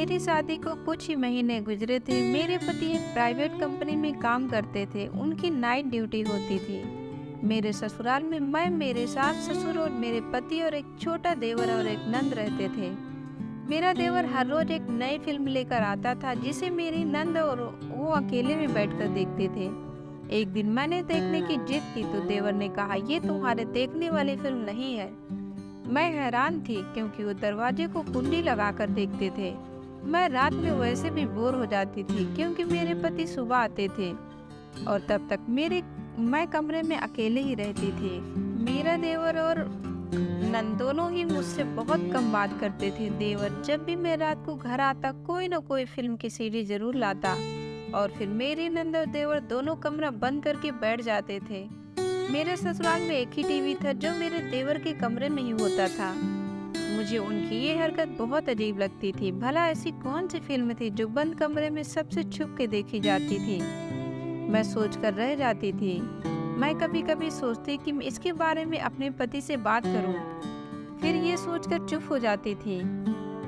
मेरी शादी को कुछ ही महीने गुजरे थे। मेरे पति एक प्राइवेट कंपनी में काम करते थे। उनकी नाइट ड्यूटी होती थी। मेरे ससुराल में मैं, मेरे सास ससुर और मेरे पति और एक छोटा देवर और एक नंद रहते थे। मेरा देवर हर रोज एक नई फिल्म लेकर आता था जिसे मेरी नंद और वो अकेले में बैठकर देखते थे। एक दिन मैंने देखने की जिद की तो देवर ने कहा, ये तुम्हारे देखने वाली फिल्म नहीं है। मैं हैरान थी क्योंकि वो दरवाजे को कुंडी लगाकर देखते थे। मैं रात में वैसे भी बोर हो जाती थी क्योंकि मेरे पति सुबह आते थे और तब तक मैं कमरे में अकेले ही रहती थी। मेरा देवर और नंद दोनों ही मुझसे बहुत कम बात करते थे। देवर जब भी मैं रात को घर आता कोई न कोई फिल्म की सीडी जरूर लाता और फिर मेरी नंद और देवर दोनों कमरा बंद करके बैठ जाते थे। मेरे ससुराल में एक ही टीवी था जो मेरे देवर के कमरे में ही होता था। मुझे उनकी ये हरकत बहुत अजीब लगती थी। भला ऐसी कौन सी फिल्म थी जो बंद कमरे में सबसे छुप के देखी जाती थी? मैं सोचकर रह जाती थी। मैं कभी कभी सोचती कि मैं इसके बारे में अपने पति से बात करूं। फिर ये सोचकर चुप हो जाती थी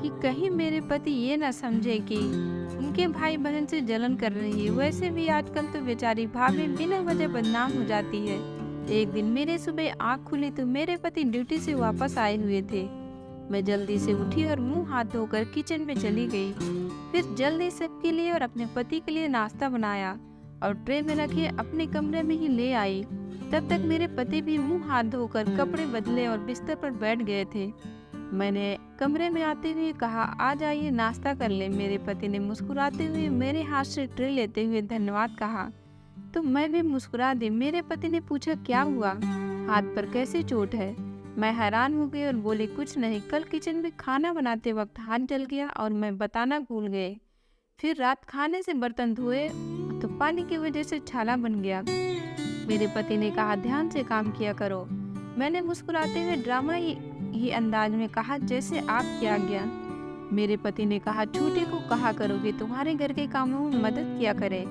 कि कहीं मेरे पति ये ना समझे कि उनके भाई बहन से जलन कर रही है। वैसे भी आजकल तो बेचारी भाभी बिना वजह बदनाम हो जाती है। एक दिन मेरे सुबह आँख खुली तो मेरे पति ड्यूटी से वापस आए हुए थे। मैं जल्दी से उठी और मुंह हाथ धोकर किचन में चली गई। फिर जल्दी सबके लिए और अपने पति के लिए नाश्ता बनाया और ट्रे में रखे अपने कमरे में ही ले आई। तब तक मेरे पति भी मुंह हाथ धोकर कपड़े बदले और बिस्तर पर बैठ गए थे। मैंने कमरे में आते हुए कहा, आ जाइए नाश्ता कर ले। मेरे पति ने मुस्कुराते हुए मेरे हाथ से ट्रे लेते हुए धन्यवाद कहा तो मैं भी मुस्कुरा दी। मेरे पति ने पूछा, क्या हुआ, हाथ पर कैसे चोट है? मैं हैरान हो गई और बोले, कुछ नहीं, कल किचन में खाना बनाते वक्त हाथ जल गया और मैं बताना भूल गए। फिर रात खाने से बर्तन धोए तो पानी की वजह से छाला बन गया। मेरे पति ने कहा, ध्यान से काम किया करो। मैंने मुस्कुराते हुए ड्रामाई अंदाज में कहा, जैसे आप क्या गया। मेरे पति ने कहा, छोटे को कहा करोगे तुम्हारे घर के कामों में मदद किया करे।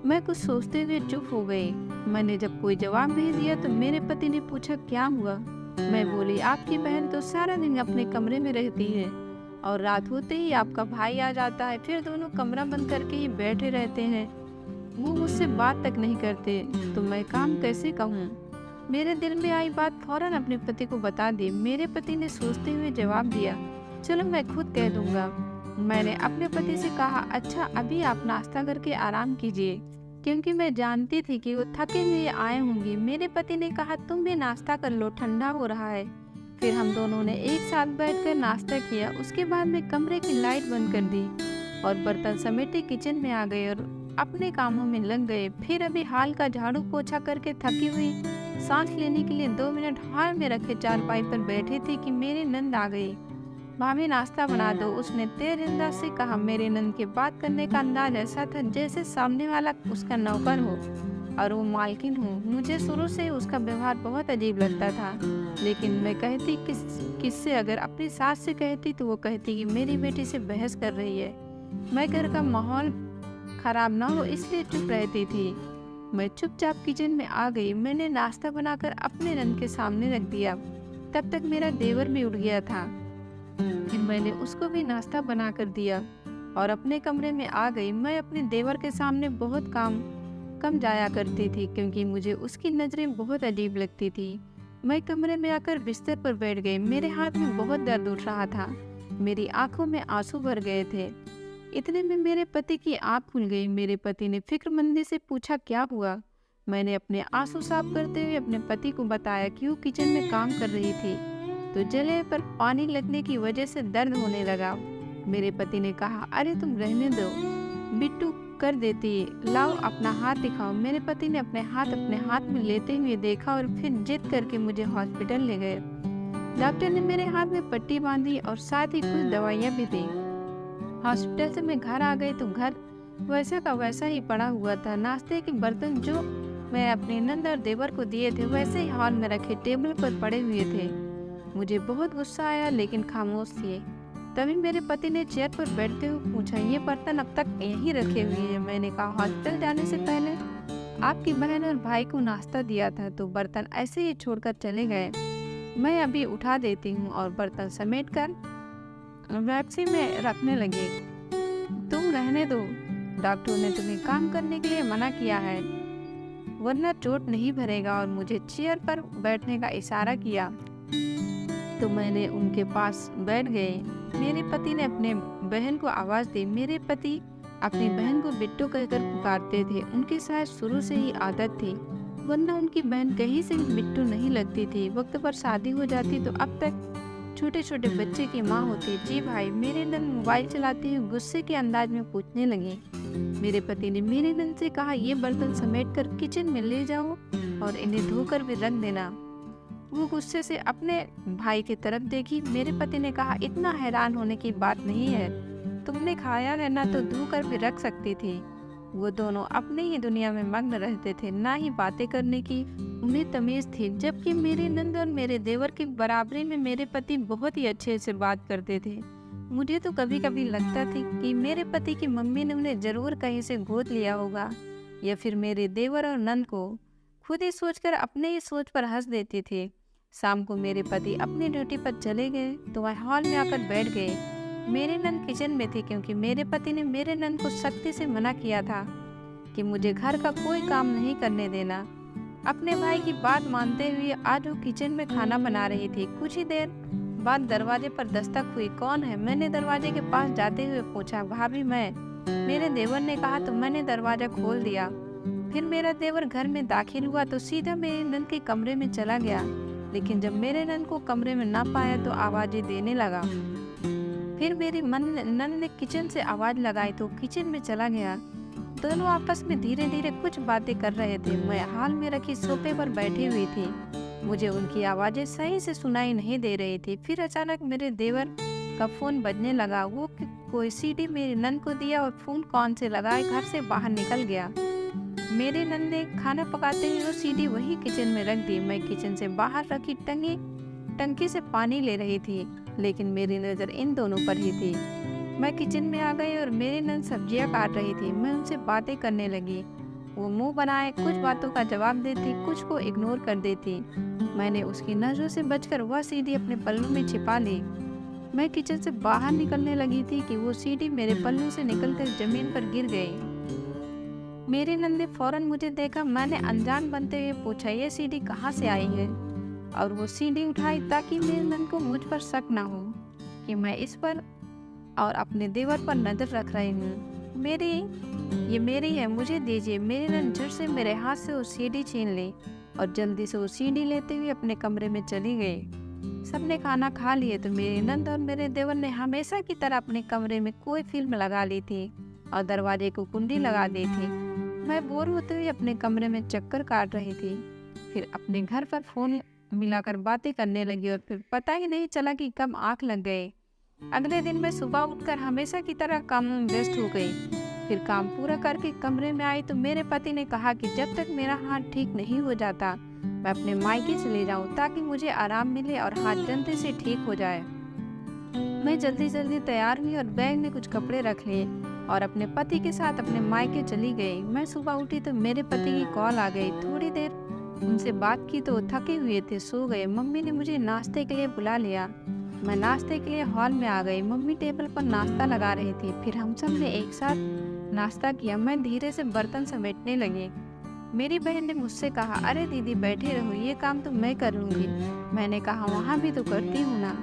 मैं कुछ सोचते हुए चुप हो गई। मैंने जब कोई जवाब नहीं दिया तो मेरे पति ने पूछा, क्या हुआ? मैं बोली, आपकी बहन तो सारा दिन अपने कमरे में रहती है और रात होते ही आपका भाई आ जाता है। फिर दोनों कमरा बंद करके ही बैठे रहते हैं, वो मुझसे बात तक नहीं करते, तो मैं काम कैसे कहूँ? मेरे दिल में आई बात फौरन अपने पति को बता दी। मेरे पति ने सोचते हुए जवाब दिया, चलो मैं खुद कह दूंगा। मैंने अपने पति से कहा, अच्छा अभी आप नाश्ता करके आराम कीजिए, क्योंकि मैं जानती थी कि वो थके हुए आए होंगे। मेरे पति ने कहा, तुम भी नाश्ता कर लो, ठंडा हो रहा है। फिर हम दोनों ने एक साथ बैठकर नाश्ता किया। उसके बाद मैं कमरे की लाइट बंद कर दी और बर्तन समेटे किचन में आ गए और अपने कामों में लग गए। फिर अभी हाल का झाड़ू पोछा करके थकी हुई सांस लेने के लिए 2 मिनट हाल में रखे चारपाई पर बैठे थे कि मेरी नंद आ गई। भाभी नाश्ता बना दो, उसने तेज अंदाज से कहा। मेरे नंद के बात करने का अंदाज ऐसा था जैसे सामने वाला उसका नौकर हो और वो मालकिन हो। मुझे शुरू से उसका व्यवहार बहुत अजीब लगता था, लेकिन मैं कहती किससे अगर अपनी सास से कहती तो वो कहती कि मेरी बेटी से बहस कर रही है। मैं घर का माहौल खराब ना हो इसलिए चुप रहती थी। मैं चुपचाप किचन में आ गई। मैंने नाश्ता बनाकर अपने नंद के सामने रख दिया। तब तक मेरा देवर भी उठ गया था। फिर मैंने उसको भी नाश्ता बना कर दिया और अपने कमरे में आ गई। मैं अपने देवर के सामने बहुत कम जाया करती थी क्योंकि मुझे उसकी नज़रें बहुत अजीब लगती थी। मैं कमरे में आकर बिस्तर पर बैठ गई। मेरे हाथ में बहुत दर्द उठ रहा था, मेरी आंखों में आंसू भर गए थे। इतने में मेरे पति की आंख खुल गई। मेरे पति ने फिक्रमंदी से पूछा, क्या हुआ? मैंने अपने आंसू साफ करते हुए अपने पति को बताया कि वो किचन में काम कर रही थी तो जले पर पानी लगने की वजह से दर्द होने लगा। मेरे पति ने कहा, अरे तुम रहने दो, बिट्टू कर देती है, लाओ अपना हाथ दिखाओ। मेरे पति ने अपने हाथ में लेते हुए देखा और फिर जिद करके मुझे हॉस्पिटल ले गए। डॉक्टर ने मेरे हाथ में पट्टी बांधी और साथ ही कुछ दवाइयाँ भी दी। हॉस्पिटल से मैं घर आ गई तो घर वैसा का वैसा ही पड़ा हुआ था। नाश्ते के बर्तन जो मैं अपने नंद और देवर को दिए थे वैसे ही हॉल में रखे टेबल पर पड़े हुए थे। मुझे बहुत गुस्सा आया लेकिन खामोश थे। तभी मेरे पति ने चेयर पर बैठते हुए पूछा, ये बर्तन अब तक यहीं रखे हुए हैं? मैंने कहा, हॉस्पिटल जाने से पहले आपकी बहन और भाई को नाश्ता दिया था तो बर्तन ऐसे ही छोड़कर चले गए। मैं अभी उठा देती हूँ और बर्तन समेट कर वैप्सी में रखने लगी। तुम रहने दो, डॉक्टरों ने तुम्हें काम करने के लिए मना किया है, वरना चोट नहीं भरेगा। और मुझे चेयर पर बैठने का इशारा किया तो मैंने उनके पास बैठ गए। मेरे पति ने अपने बहन को आवाज़ दी। मेरे पति अपनी बहन को बिट्टू कहकर पुकारते थे। उनकी शायद शुरू से ही आदत थी, वरना उनकी बहन कहीं से भी बिट्टू नहीं लगती थी। वक्त पर शादी हो जाती तो अब तक छोटे छोटे बच्चे की माँ होती। जी भाई, मेरे नंद मोबाइल चलाते हुए गुस्से के अंदाज में पूछने लगे। मेरे पति ने मेरे नंद से कहा, ये बर्तन समेटकर किचन में ले जाओ और इन्हें धोकर भी रख देना। वो गुस्से से अपने भाई की तरफ देखी। मेरे पति ने कहा, इतना हैरान होने की बात नहीं है, तुमने खाया है ना तो धो कर भी रख सकती थी। वो दोनों अपने ही दुनिया में मग्न रहते थे, ना ही बातें करने की उन्हें तमीज थी। जबकि मेरे नंद और मेरे देवर की बराबरी में मेरे पति बहुत ही अच्छे से बात करते थे। मुझे तो कभी कभी लगता था कि मेरे पति की मम्मी ने उन्हें जरूर कहीं से गोद लिया होगा, या फिर मेरे देवर और नंद को। खुद ही सोचकर अपने ही सोच पर हंस देती थी। शाम को मेरे पति अपनी ड्यूटी पर चले गए तो वह हॉल में आकर बैठ गए। मेरे नंद किचन में थी, क्योंकि मेरे पति ने मेरे नंद को सख्ती से मना किया था कि मुझे घर का कोई काम नहीं करने देना। अपने भाई की बात मानते हुए आज वो किचन में खाना बना रही थी। कुछ ही देर बाद दरवाजे पर दस्तक हुई। कौन है? मैंने दरवाजे के पास जाते हुए पूछा। भाभी, मैं। मेरे देवर ने कहा तो मैंने दरवाजा खोल दिया। फिर मेरा देवर घर में दाखिल हुआ तो सीधा मेरे नंद के कमरे में चला गया। लेकिन जब मेरे नंद को कमरे में ना पाया तो आवाजें देने लगा। फिर मेरी नंद ने किचन से आवाज लगाई तो किचन में चला गया। दोनों आपस में धीरे धीरे कुछ बातें कर रहे थे। मैं हाल में रखी सोफे पर बैठी हुई थी। मुझे उनकी आवाजें सही से सुनाई नहीं दे रही थी। फिर अचानक मेरे देवर का फोन बजने लगा। वो कोई सीडी मेरे नंद को दिया और फोन कॉन से लगाए घर से बाहर निकल गया। मेरे नंद ने खाना पकाते हुए वो सीडी वही किचन में रख दी। मैं किचन से बाहर रखी टंकी से पानी ले रही थी, लेकिन मेरी नज़र इन दोनों पर ही थी। मैं किचन में आ गई और मेरी नंद सब्जियां काट रही थी। मैं उनसे बातें करने लगी। वो मुंह बनाए कुछ बातों का जवाब देती, कुछ को इग्नोर कर देती। मैंने उसकी नजरों से बचकर वह सीडी अपने पल्लू में छिपा ली। मैं किचन से बाहर निकलने लगी थी कि वो सीडी मेरे पल्लू से निकलकर जमीन पर गिर गई। मेरी नंद ने फौरन मुझे देखा। मैंने अनजान बनते हुए पूछा, ये सीडी कहाँ से आई है? और वो सीडी उठाई ताकि मेरे नंद को मुझ पर शक ना हो कि मैं इस पर और अपने देवर पर नजर रख रही हूँ। ये मेरी है, मुझे दीजिए। मेरी नंद झट से मेरे हाथ से वो सीडी छीन ली और जल्दी से वो सीडी लेते हुए अपने कमरे में चली गई। सबने खाना खा लिए तो मेरी नंद और मेरे देवर ने हमेशा की तरह अपने कमरे में कोई फिल्म लगा ली थी और दरवाजे को कुंडी लगा दी थी। मैं बोर होते हुए अपने कमरे में चक्कर काट रही थी। फिर अपने घर पर फोन मिलाकर बातें करने लगी और फिर पता ही नहीं चला कि कब आँख लग गई। अगले दिन मैं सुबह उठकर हमेशा की तरह काम में व्यस्त हो गई। फिर काम पूरा करके कमरे में आई तो मेरे पति ने कहा कि जब तक मेरा हाथ ठीक नहीं हो जाता मैं अपने मायके चले जाऊं, ताकि मुझे आराम मिले और हाथ जल्दी से ठीक हो जाए। मैं जल्दी जल्दी तैयार हुई और बैग में कुछ कपड़े रख लिए और अपने पति के साथ अपने मायके चली गई। मैं सुबह उठी तो मेरे पति की कॉल आ गई। थोड़ी देर उनसे बात की तो थके हुए थे, सो गए। मम्मी ने मुझे नाश्ते के लिए बुला लिया। मैं नाश्ते के लिए हॉल में आ गई। मम्मी टेबल पर नाश्ता लगा रही थी। फिर हम सब ने एक साथ नाश्ता किया। मैं धीरे से बर्तन समेटने लगी। मेरी बहन ने मुझसे कहा, अरे दीदी बैठे रहो, ये काम तो मैं कर लूँगी। मैंने कहा, वहाँ भी तो करती हूँ ना,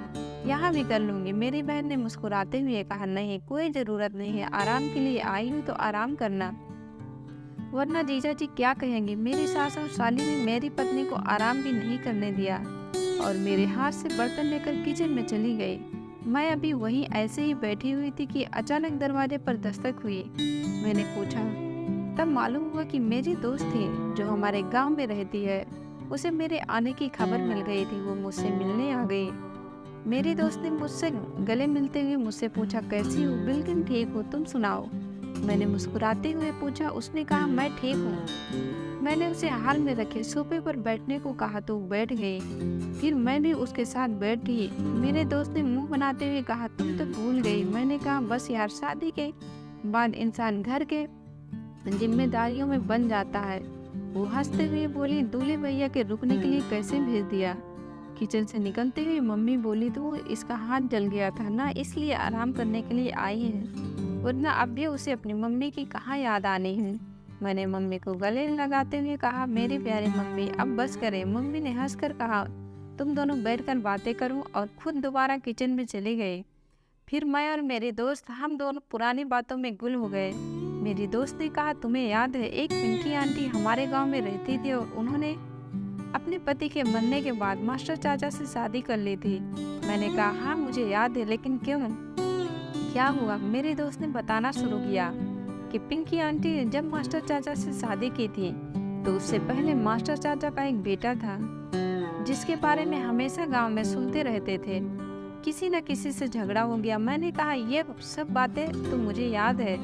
यहाँ भी कर लूँगी। मेरी बहन ने मुस्कुराते हुए कहा, नहीं कोई ज़रूरत नहीं है, आराम के लिए आई हूँ तो आराम करना, वरना जीजा जी क्या कहेंगे। मेरी सास और साली ने मेरी पत्नी को आराम भी नहीं करने दिया और मेरे हाथ से बर्तन लेकर किचन में चली गई। मैं अभी वहीं ऐसे ही बैठी हुई थी कि अचानक दरवाजे पर दस्तक हुई। मैंने पूछा, तब मालूम हुआ कि मेरी दोस्त थी जो हमारे गांव में रहती है। उसे मेरे आने की खबर मिल गई थी। वो मुझसे मिलने आ गई। मेरी दोस्त ने मुझसे गले मिलते हुए मुझसे पूछा, कैसी हो? बिल्कुल ठीक हो, तुम सुनाओ। मैंने मुस्कुराते हुए पूछा। उसने कहा, मैं ठीक हूँ। मैंने उसे हाल में रखे सोफे पर बैठने को कहा तो बैठ गई। फिर मैं भी उसके साथ बैठी। मेरे दोस्त ने मुंह बनाते हुए कहा, तुम तो भूल गई। मैंने कहा, बस यार, शादी के बाद इंसान घर के जिम्मेदारियों में बन जाता है। वो हंसते हुए बोली, दूल्हे भैया के रुकने के लिए कैसे भेज दिया? किचन से निकलते हुए मम्मी बोली, तो इसका हाथ जल गया था ना, इसलिए आराम करने के लिए आई है। वरना अब भी उसे अपनी मम्मी की कहाँ याद आनी है। मैंने मम्मी को गले लगाते हुए कहा, मेरी प्यारी मम्मी अब बस करें। मम्मी ने हंसकर कहा, तुम दोनों बैठकर बातें करो, और खुद दोबारा किचन में चले गए। फिर मैं और मेरे दोस्त हम दोनों पुरानी बातों में गुल हो गए। मेरी दोस्त ने कहा, तुम्हें याद है एक पिंकी आंटी हमारे गांव में रहती थी और उन्होंने अपने पति के मरने के बाद मास्टर चाचा से शादी कर ली थी। मैंने कहा, हाँ मुझे याद है, लेकिन क्यों, क्या हुआ? मेरे दोस्त ने बताना शुरू किया कि पिंकी आंटी ने जब मास्टर चाचा से शादी की थी तो उससे पहले मास्टर चाचा का एक बेटा था जिसके बारे में हमेशा गांव में सुनते रहते थे। किसी न किसी से झगड़ा हो गया। मैंने कहा, ये सब बातें तो मुझे याद है,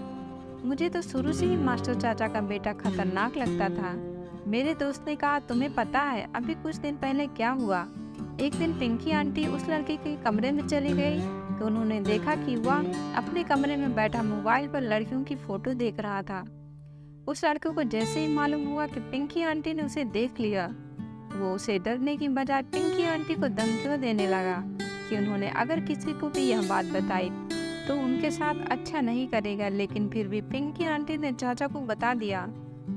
मुझे तो शुरू से ही मास्टर चाचा का बेटा खतरनाक लगता था। मेरे दोस्त ने कहा, तुम्हें पता है अभी कुछ दिन पहले क्या हुआ? एक दिन पिंकी आंटी उस लड़के के कमरे में चली गई तो उन्होंने देखा कि वह अपने कमरे में बैठा मोबाइल पर लड़कियों की फोटो देख रहा था। उस लड़के को जैसे ही मालूम हुआ कि पिंकी आंटी ने उसे देख लिया, वो उसे डरने की बजाय पिंकी आंटी को धमकियां देने लगा कि उन्होंने अगर किसी को भी यह बात बताई तो उनके साथ अच्छा नहीं करेगा। लेकिन फिर भी पिंकी आंटी ने चाचा को बता दिया।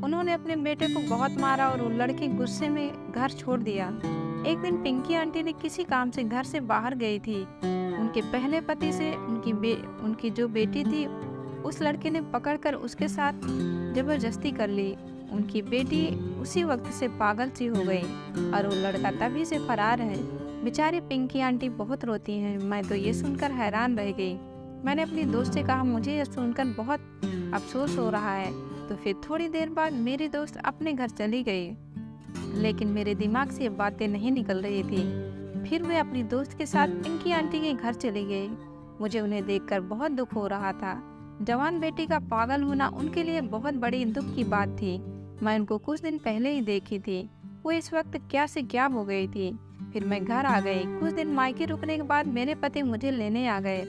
उन्होंने अपने बेटे को बहुत मारा और वो लड़की गुस्से में घर छोड़ दिया। एक दिन पिंकी आंटी ने किसी काम से घर से बाहर गई थी। उनके पहले पति से उनकी जो बेटी थी उस लड़के ने पकड़कर उसके साथ जबरदस्ती कर ली। उनकी बेटी उसी वक्त से पागल सी हो गई और वो लड़का तभी से फरार है। बेचारी पिंकी आंटी बहुत रोती हैं। मैं तो ये सुनकर हैरान रह गई। मैंने अपनी दोस्त से कहा, मुझे यह सुनकर बहुत अफसोस हो रहा है। तो फिर थोड़ी देर बाद मेरी दोस्त अपने घर चली गई, लेकिन मेरे दिमाग से ये बातें नहीं निकल रही थी। फिर वे अपनी दोस्त के साथ पिंकी आंटी के घर चली गई। मुझे उन्हें देखकर बहुत दुख हो रहा था। जवान बेटी का पागल होना उनके लिए बहुत बड़ी दुख की बात थी। मैं उनको कुछ दिन पहले ही देखी थी। वो इस वक्त क्या से क्या हो गई थी। फिर मैं घर आ गई। कुछ दिन मायके रुकने के बाद मेरे पति मुझे लेने आ गए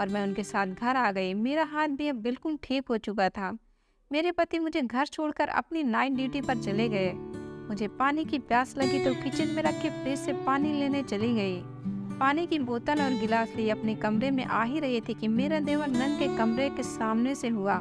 और मैं उनके साथ घर आ गई। मेरा हाथ भी अब बिल्कुल ठीक हो चुका था। मेरे पति मुझे घर छोड़कर अपनी नाइट ड्यूटी पर चले गए। मुझे पानी की प्यास लगी तो किचन में रखे फ्रिज से पानी लेने चली गई। पानी की बोतल और गिलास लिए अपने कमरे में आ ही रही थी कि मेरा देवर नंद के कमरे के सामने से हुआ,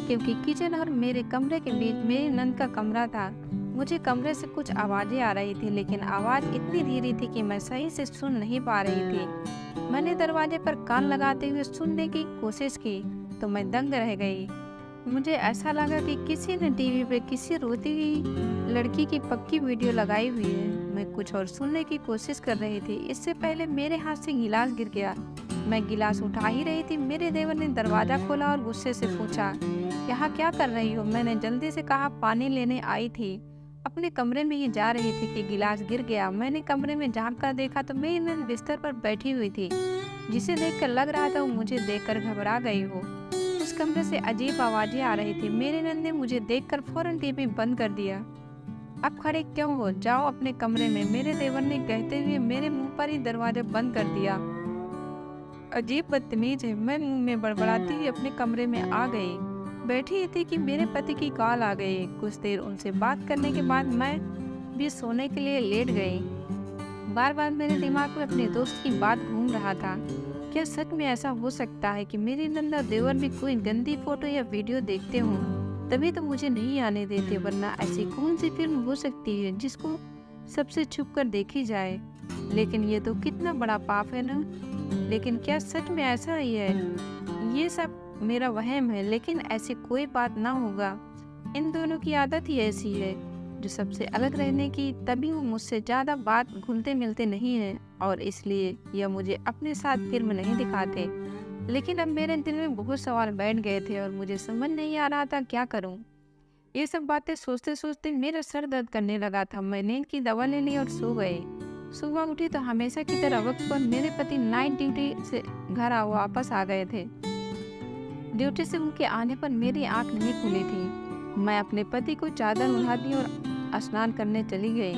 क्योंकि किचन और मेरे कमरे के बीच मेरे नंद का कमरा था। मुझे कमरे से कुछ आवाजें आ रही थी, लेकिन आवाज इतनी धीरे थी कि मैं सही से सुन नहीं पा रही थी। मैंने दरवाजे पर कान लगाते हुए सुनने की कोशिश की तो मैं दंग रह गई। मुझे ऐसा लगा कि किसी ने टीवी पे किसी रोती हुई लड़की की पक्की वीडियो लगाई हुई है। मैं कुछ और सुनने की कोशिश कर रही थी। इससे पहले मेरे हाथ से गिलास गिर गया। मैं गिलास उठा ही रही थी, मेरे देवर ने दरवाजा खोला और गुस्से से पूछा, यहाँ क्या कर रही हो? मैंने जल्दी से कहा, पानी लेने आई थी। अपने कमरे में ही जा रही थी कि गिलास गिर गया। मैंने कमरे में झांक कर देखा तो मेरी नंद बिस्तर पर बैठी हुई थी, जिसे देखकर लग रहा था वो मुझे देखकर घबरा गई हो। उस कमरे से अजीब आवाजें आ रही थी। मेरे नंद ने मुझे देखकर फौरन टीवी बंद कर दिया। अब खड़े क्यों हो, जाओ अपने कमरे में, मेरे देवर ने कहते हुए मेरे मुंह पर ही दरवाजा बंद कर दिया। अजीब बदतमीज है। मैं मुंह में बड़बड़ाती हुई अपने कमरे में आ गई। बैठी ही थी कि मेरे पति की कॉल आ गई। कुछ देर उनसे बात करने के बाद मैं भी सोने के लिए लेट गई। बार बार मेरे दिमाग में अपने दोस्त की बात घूम रहा था। क्या सच में ऐसा हो सकता है कि मेरी नंद और देवर भी कोई गंदी फोटो या वीडियो देखते हों, तभी तो मुझे नहीं आने देते? वरना ऐसी कौन सी फिल्म हो सकती है जिसको सबसे छुप कर देखी जाए? लेकिन ये तो कितना बड़ा पाप है ना। लेकिन क्या सच में ऐसा ही है? ये सब मेरा वहम है, लेकिन ऐसी कोई बात ना होगा। इन दोनों की आदत ही ऐसी है जो सबसे अलग रहने की, तभी वो मुझसे ज़्यादा बात घुलते मिलते नहीं हैं और इसलिए यह मुझे अपने साथ फिल्म नहीं दिखाते। लेकिन अब मेरे दिल में बहुत सवाल बैठ गए थे और मुझे समझ नहीं आ रहा था क्या करूं। ये सब बातें सोचते सोचते मेरा सर दर्द करने लगा था। मैं नींद की दवा ले ली और सो गई। सुबह उठी तो हमेशा की तरह वक्त पर मेरे पति नाइट ड्यूटी से घर वापस आ गए थे। ड्यूटी से उनके आने पर मेरी आंख नहीं खुली थी। मैं अपने पति को चादर उड़ा दी और स्नान करने चली गई।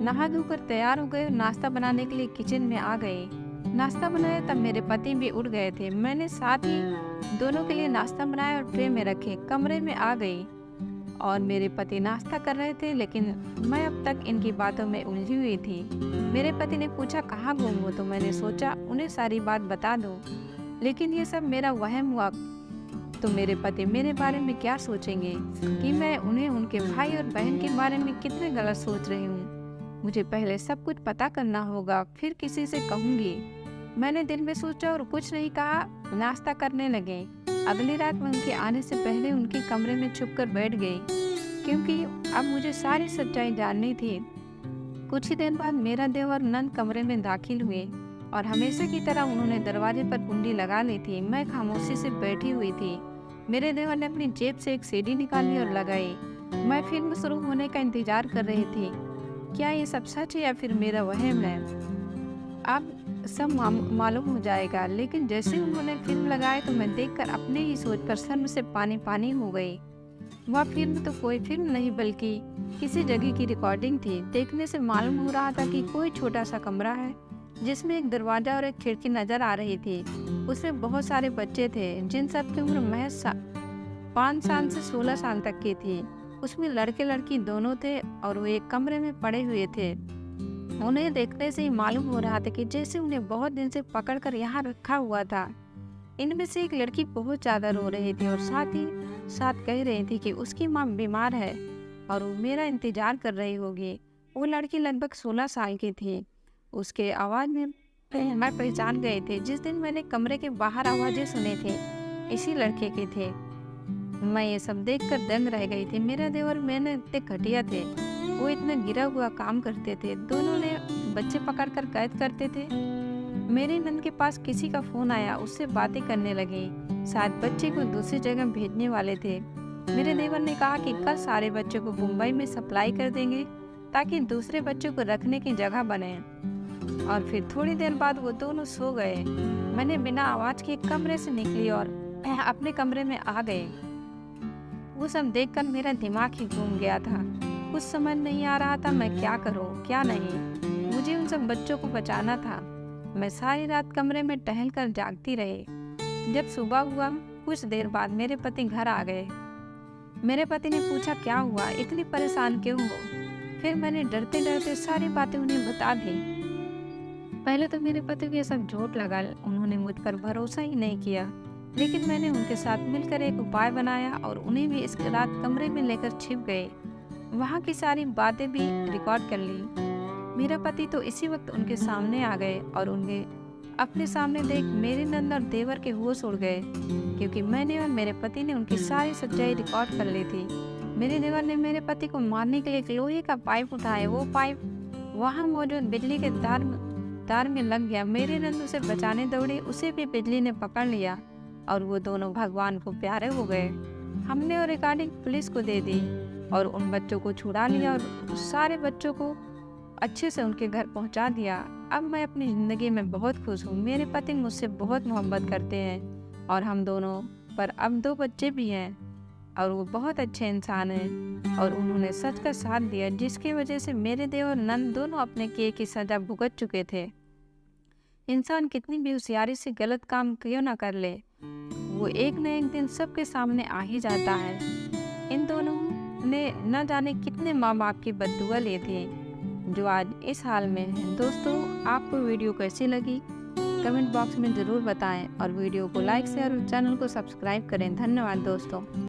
नहा धोकर तैयार हो गए और नाश्ता बनाने के लिए किचन में आ गई। नाश्ता बनाया तब मेरे पति भी उठ गए थे। मैंने साथ ही दोनों के लिए नाश्ता बनाया और ट्रे में रखे। कमरे में आ गई और मेरे पति नाश्ता कर रहे थे, लेकिन मैं अब तक इनकी बातों में उलझी हुई थी। मेरे पति ने पूछा, कहाँ गुम हो? तो मैंने सोचा उन्हें सारी बात बता दूं। लेकिन ये सब मेरा वहम हुआ। तो मेरे पति मेरे बारे में क्या सोचेंगे कि मैं उन्हें उनके भाई और बहन के बारे में कितने गलत सोच रही हूँ। मुझे पहले सब कुछ पता करना होगा, फिर किसी से कहूँगी। मैंने दिल में सोचा और कुछ नहीं कहा। नाश्ता करने लगे। अगली रात मैं उनके आने से पहले उनके कमरे में छुपकर बैठ गई, क्योंकि अब मुझे सारी सच्चाई जाननी थी। कुछ ही देर बाद मेरा देवर नंद कमरे में दाखिल हुए और हमेशा की तरह उन्होंने दरवाजे पर कुंडी लगा ली थी। मैं खामोशी से बैठी हुई थी। मेरे देवर ने अपनी जेब से एक सीडी निकाली और लगाई। मैं फिल्म शुरू होने का इंतजार कर रही थी। क्या ये सब सच है या फिर मेरा वहम है, अब सब मालूम हो जाएगा। लेकिन जैसे उन्होंने फिल्म लगाई तो मैं देखकर अपने ही सोच पर शर्म से पानी पानी हो गई। वह फिल्म तो कोई फिल्म नहीं बल्कि किसी जगह की रिकॉर्डिंग थी। देखने से मालूम हो रहा था कि कोई छोटा सा कमरा है जिसमें एक दरवाजा और एक खिड़की नजर आ रही थी। उसमें बहुत सारे बच्चे थे जिन सब की उम्र महज 5 साल से 16 साल तक की थी। उसमें लड़के लड़की दोनों थे और वो एक कमरे में पड़े हुए थे। उन्हें देखने से ही मालूम हो रहा था कि जैसे उन्हें बहुत दिन से पकड़कर यहाँ रखा हुआ था। इनमें से एक लड़की बहुत ज़्यादा रो रही थी और साथ ही साथ कह रही थी कि उसकी माँ बीमार है और वो मेरा इंतजार कर रही होगी। वो लड़की लगभग 16 साल की थी। उसके आवाज़ में मैं पहचान गई थी। जिस दिन मैंने कमरे के बाहर आवाज़ें सुनी थी, इसी लड़के के थे। मैं ये सब देखकर दंग रह गई थी। मेरा देवर मैंने इतने घटिया थे। वो इतना गिरा हुआ काम करते थे। दोनों ने बच्चे पकड़कर कैद करते थे। मेरे नंद के पास किसी का फोन आया, उससे बातें करने लगी। शायद बच्चे को दूसरी जगह भेजने वाले थे। मेरे देवर ने कहा कि कल सारे बच्चों को मुंबई में सप्लाई कर देंगे ताकि दूसरे बच्चों को रखने की जगह बने। और फिर थोड़ी देर बाद वो दोनों सो गए। मैंने बिना आवाज के कमरे से निकली और अपने कमरे में आ गई। वो सब देखकर मेरा दिमाग ही घूम गया था। कुछ समझ नहीं आ रहा था मैं क्या करूं क्या नहीं। मुझे उन सब बच्चों को बचाना था। मैं सारी रात कमरे में टहल कर जागती रही। जब सुबह हुआ कुछ देर बाद मेरे पति घर आ गए। मेरे पति ने पूछा क्या हुआ, इतनी परेशान क्यों हो। फिर मैंने डरते डरते सारी बातें उन्हें बता दी। पहले तो मेरे पति को ये सब झूठ लगा, उन्होंने मुझ पर भरोसा ही नहीं किया। लेकिन मैंने उनके साथ मिलकर एक उपाय बनाया और उन्हें भी इस रात कमरे में लेकर छिप गए। वहाँ की सारी बातें भी रिकॉर्ड कर ली। मेरा पति तो इसी वक्त उनके सामने आ गए और उनके अपने सामने देख मेरे नंद और देवर के होश उड़ गए, क्योंकि मैंने और मेरे पति ने उनकी सारी सच्चाई रिकॉर्ड कर ली थी। मेरे देवर ने मेरे पति को मारने के लिए एक लोहे का पाइप उठाया। वो पाइप वहाँ मौजूद बिजली के तार में लग गया। मेरे नंद उसे बचाने दौड़े, उसे भी बिजली ने पकड़ लिया और वो दोनों भगवान को प्यारे हो गए। हमने और रिकॉर्डिंग पुलिस को दे दी और उन बच्चों को छुड़ा लिया और सारे बच्चों को अच्छे से उनके घर पहुंचा दिया। अब मैं अपनी ज़िंदगी में बहुत खुश हूँ। मेरे पति मुझसे बहुत मोहब्बत करते हैं और हम दोनों पर अब 2 बच्चे भी हैं और वो बहुत अच्छे इंसान हैं और उन्होंने सच का साथ दिया, जिसकी वजह से मेरे देव और नंद दोनों अपने किए की सजा भुगत चुके थे। इंसान कितनी भी होशियारी से गलत काम क्यों ना कर ले, वो एक न एक दिन सबके सामने आ ही जाता है। इन दोनों ने न जाने कितने माँ बाप की बद्दुआ ली थी जो आज इस हाल में है। दोस्तों, आपको वीडियो कैसी लगी कमेंट बॉक्स में ज़रूर बताएं और वीडियो को लाइक शेयर और चैनल को सब्सक्राइब करें। धन्यवाद दोस्तों।